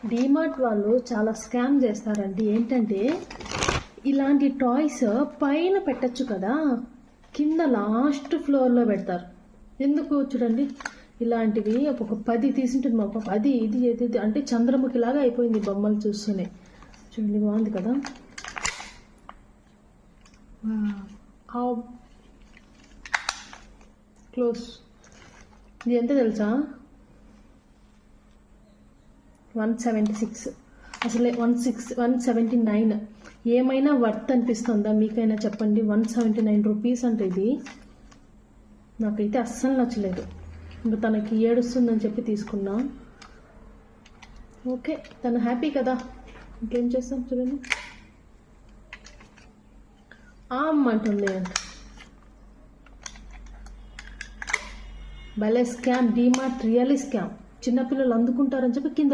డీమార్ట్ వాళ్ళు చాలా స్కామ్ చేస్తారండి. ఏంటంటే ఇలాంటి టాయ్స్ పైన పెట్టచ్చు కదా, కింద లాస్ట్ ఫ్లోర్లో పెడతారు. ఎందుకు చూడండి, ఇలాంటివి ఒక 10 తీసుంటుంది మా పాప. అది ఇది ఇది అంటే చంద్రముఖి లాగా అయిపోయింది బొమ్మలు చూస్తూనే. చూడండి, బాగుంది కదా. క్లోజ్. ఇది ఎంత తెలుసా? 176. అసలే 179. ఏమైనా వర్త్ అనిపిస్తుందా మీకైనా చెప్పండి? 179 రూపీస్ అంటే ఇది నాకైతే అస్సలు నచ్చలేదు. ఇంకా తనకి ఏడుస్తుందని చెప్పి తీసుకున్నా. ఓకే, తను హ్యాపీ కదా, ఇంకేం చేస్తాం. చూడండి, అంటుంది. భలే స్కామ్. DMart really scam. చిన్నపిల్లలు అందుకుంటారని చెప్పి కింద